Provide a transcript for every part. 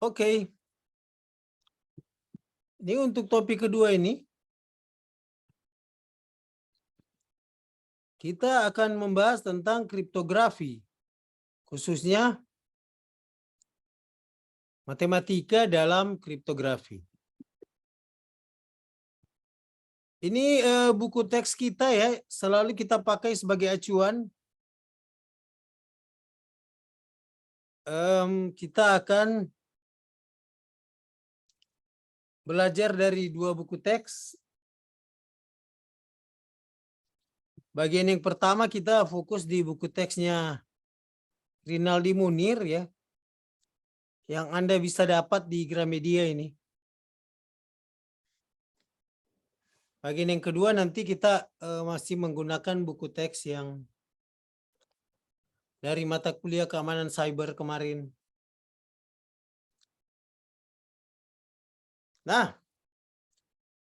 Oke, ini untuk topik kedua ini, kita akan membahas tentang kriptografi, khususnya matematika dalam kriptografi. Ini buku teks kita ya, selalu kita pakai sebagai acuan. Kita akan belajar dari dua buku teks. Bagian yang pertama kita fokus di buku teksnya Rinaldi Munir ya, yang Anda bisa dapat di Gramedia ini. Bagian yang kedua nanti kita masih menggunakan buku teks yang dari mata kuliah keamanan cyber kemarin. Nah,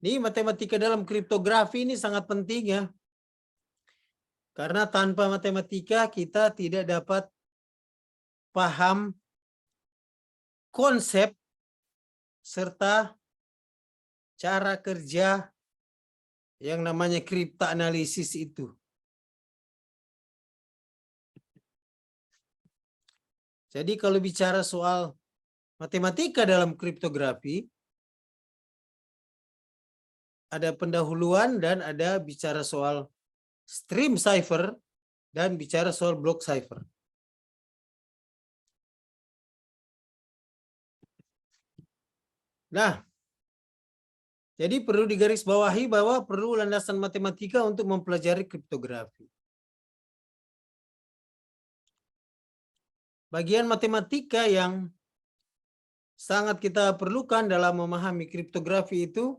ini matematika dalam kriptografi ini sangat penting ya. Karena tanpa matematika kita tidak dapat paham konsep serta cara kerja yang namanya kriptoanalisis itu. Jadi kalau bicara soal matematika dalam kriptografi, ada pendahuluan dan ada bicara soal stream cipher dan bicara soal block cipher. Nah, jadi perlu digarisbawahi bahwa perlu landasan matematika untuk mempelajari kriptografi. Bagian matematika yang sangat kita perlukan dalam memahami kriptografi itu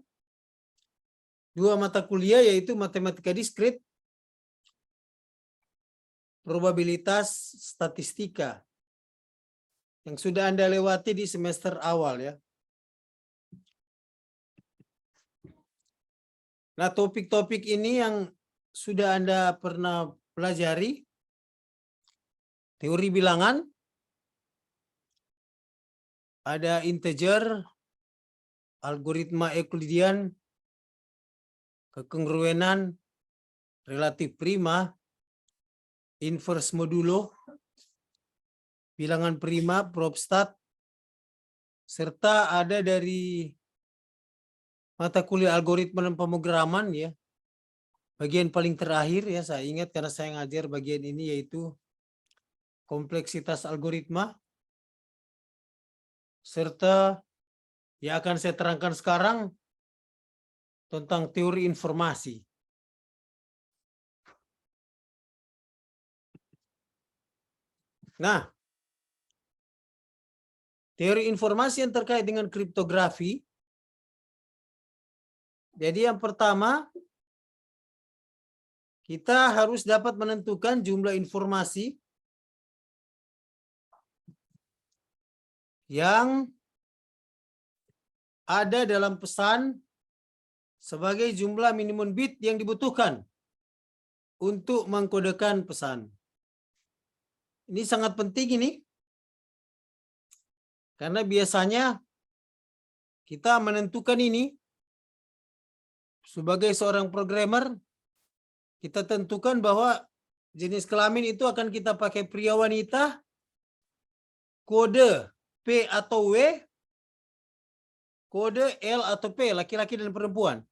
dua mata kuliah, yaitu matematika diskrit, probabilitas statistika, yang sudah Anda lewati di semester awal ya. Nah, topik-topik ini yang sudah Anda pernah pelajari: teori bilangan, ada integer, algoritma Euclidean, kekongruenan, relatif prima, inverse modulo, bilangan prima, probstat, serta ada dari mata kuliah algoritma dan pemrograman ya. Bagian paling terakhir ya, saya ingat karena saya ngajar bagian ini, yaitu kompleksitas algoritma, serta yang akan saya terangkan sekarang tentang teori informasi. Nah, teori informasi yang terkait dengan kriptografi. Jadi yang pertama, kita harus dapat menentukan jumlah informasi yang ada dalam pesan sebagai jumlah minimum bit yang dibutuhkan untuk mengkodekan pesan. Ini sangat penting ini, karena biasanya kita menentukan ini sebagai seorang programmer, kita tentukan bahwa jenis kelamin itu akan kita pakai pria wanita, kode P atau W, kode L atau P, laki-laki dan perempuan.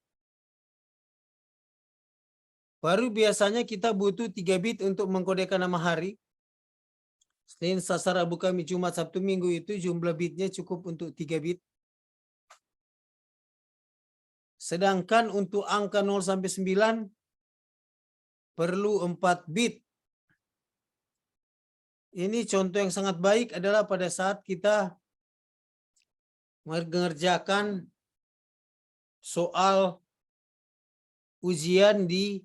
Baru biasanya kita butuh 3 bit untuk mengkodekan nama hari. Senin, Selasa, Rabu, Kamis, Jumat, Sabtu, Minggu itu jumlah bitnya cukup untuk 3 bit. Sedangkan untuk angka 0 sampai 9 perlu 4 bit. Ini contoh yang sangat baik adalah pada saat kita mengerjakan soal ujian di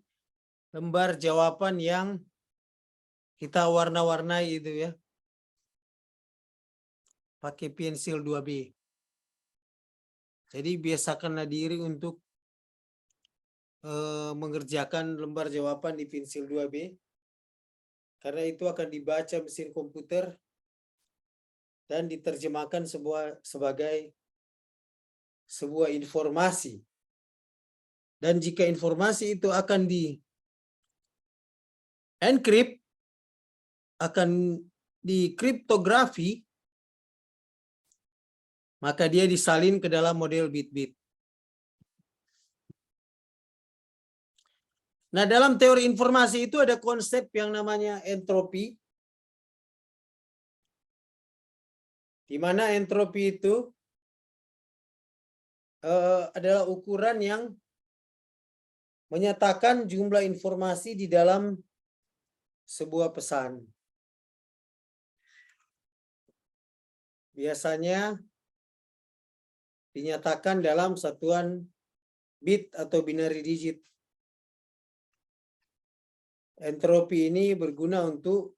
lembar jawaban yang kita warna-warnai itu ya, pakai pensil 2B. Jadi biasakanlah diri untuk mengerjakan lembar jawaban di pensil 2B, karena itu akan dibaca mesin komputer dan diterjemahkan sebagai sebuah informasi. Dan jika informasi itu akan di-encrypt, akan dikriptografi, maka dia disalin ke dalam model bit-bit. Nah, dalam teori informasi itu ada konsep yang namanya entropi, di mana entropi itu adalah ukuran yang menyatakan jumlah informasi di dalam sebuah pesan. Biasanya dinyatakan dalam satuan bit atau binary digit. Entropi ini berguna untuk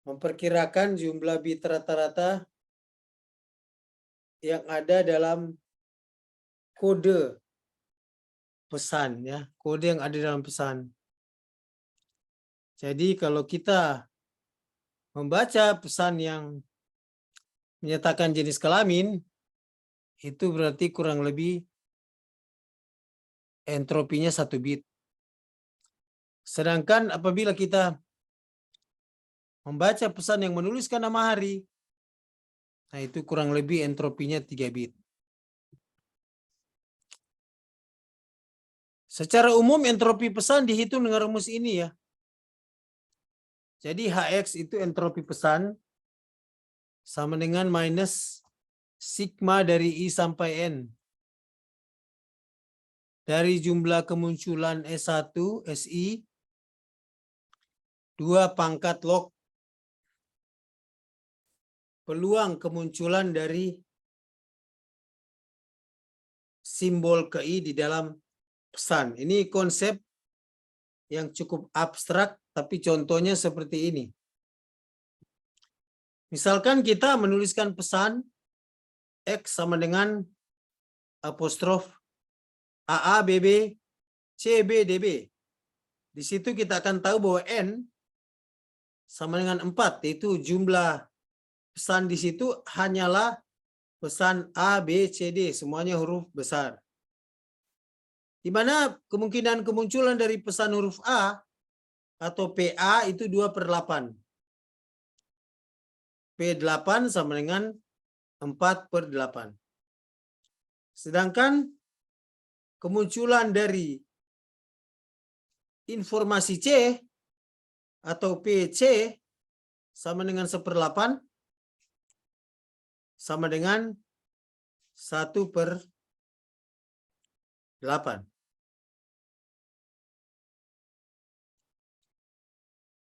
memperkirakan jumlah bit rata-rata yang ada dalam kode pesan, ya, kode yang ada dalam pesan. Jadi kalau kita membaca pesan yang menyatakan jenis kelamin, itu berarti kurang lebih entropinya 1 bit. Sedangkan apabila kita membaca pesan yang menuliskan nama hari, nah itu kurang lebih entropinya 3 bit. Secara umum entropi pesan dihitung dengan rumus ini, ya. Jadi Hx itu entropi pesan sama dengan minus sigma dari I sampai N dari jumlah kemunculan S1, SI, 2 pangkat log peluang kemunculan dari simbol KI di dalam pesan. Ini konsep yang cukup abstrak, tapi contohnya seperti ini. Misalkan kita menuliskan pesan X sama dengan apostrof AA BB CB DB. Di situ kita akan tahu bahwa N sama dengan 4, yaitu jumlah pesan di situ hanyalah pesan A, B, C, D, semuanya huruf besar. Di mana kemungkinan kemunculan dari pesan huruf A atau PA itu 2/8. P8 sama dengan 4/8. Sedangkan kemunculan dari informasi C atau PC sama dengan 1/8 sama dengan 1/8.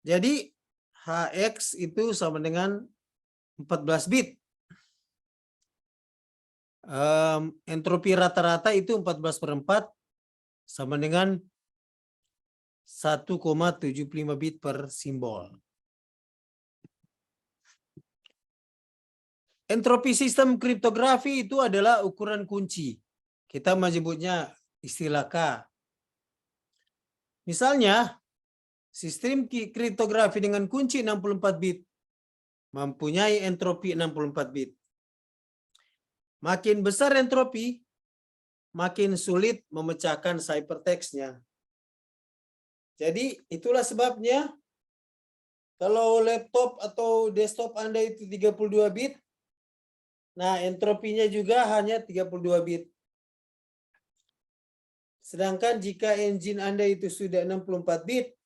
Jadi Hx itu sama dengan 14 bit. Entropi rata-rata itu 14/4 sama dengan 1,75 bit per simbol. Entropi sistem kriptografi itu adalah ukuran kunci. Kita menyebutnya istilah K. Misalnya, sistem kriptografi dengan kunci 64 bit mempunyai entropi 64 bit. Makin besar entropi, makin sulit memecahkan ciphertext-nya. Jadi itulah sebabnya kalau laptop atau desktop Anda itu 32 bit, nah entropinya juga hanya 32 bit. Sedangkan jika engine Anda itu sudah 64 bit,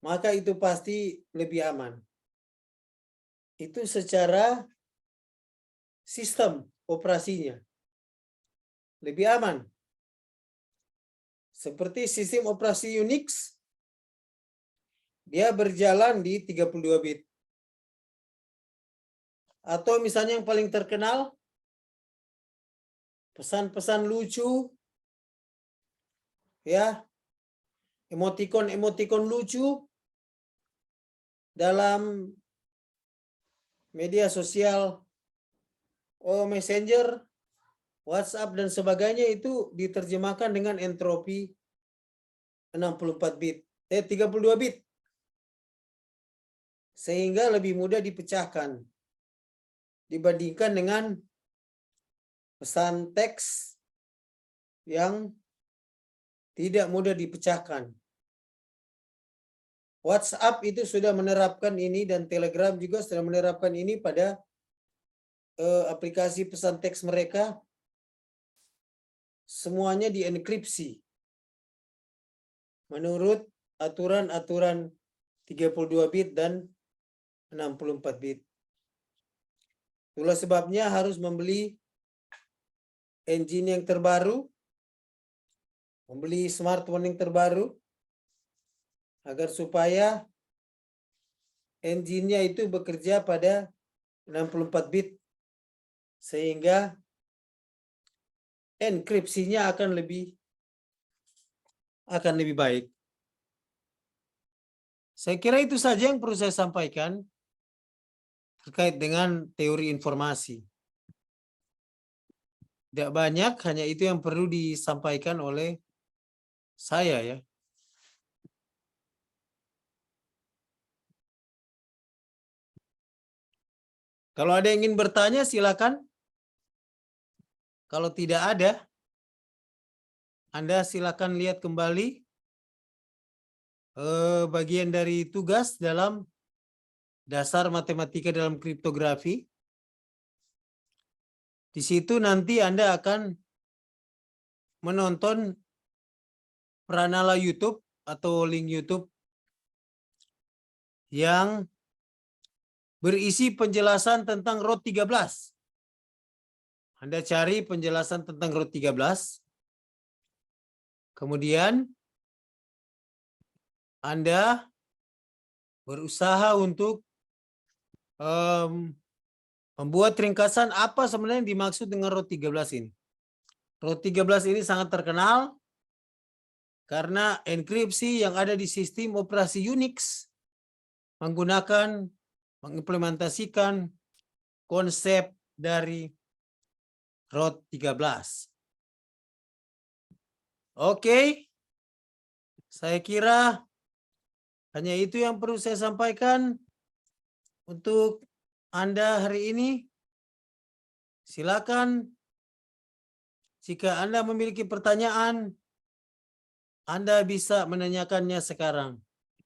maka itu pasti lebih aman. Itu secara sistem operasinya. Lebih aman. Seperti sistem operasi Unix, dia berjalan di 32 bit. Atau misalnya yang paling terkenal, pesan-pesan lucu, ya, emoticon lucu dalam media sosial, Messenger, WhatsApp dan sebagainya itu diterjemahkan dengan entropi 64 bit, 32 bit. sehingga lebih mudah dipecahkan dibandingkan dengan pesan teks yang tidak mudah dipecahkan. WhatsApp itu sudah menerapkan ini dan Telegram juga sudah menerapkan ini pada aplikasi pesan teks mereka. Semuanya dienkripsi menurut aturan-aturan 32 bit dan 64 bit. Itulah sebabnya harus membeli engine yang terbaru, membeli smartphone yang terbaru, agar supaya engine-nya itu bekerja pada 64 bit, sehingga enkripsinya akan lebih baik. Saya kira itu saja yang perlu saya sampaikan terkait dengan teori informasi. Tidak banyak, hanya itu yang perlu disampaikan oleh saya ya. Kalau ada yang ingin bertanya silakan. Kalau tidak ada, Anda silakan lihat kembali bagian dari tugas dalam dasar matematika dalam kriptografi. Di situ nanti Anda akan menonton Pranala YouTube atau link YouTube yang berisi penjelasan tentang ROT 13. Anda cari penjelasan tentang ROT 13. Kemudian Anda berusaha untuk membuat ringkasan apa sebenarnya yang dimaksud dengan ROT 13 ini. ROT 13 ini sangat terkenal karena enkripsi yang ada di sistem operasi Unix mengimplementasikan konsep dari ROT 13. Oke, saya kira hanya itu yang perlu saya sampaikan untuk Anda hari ini. Silakan jika Anda memiliki pertanyaan, Anda bisa menanyakannya sekarang.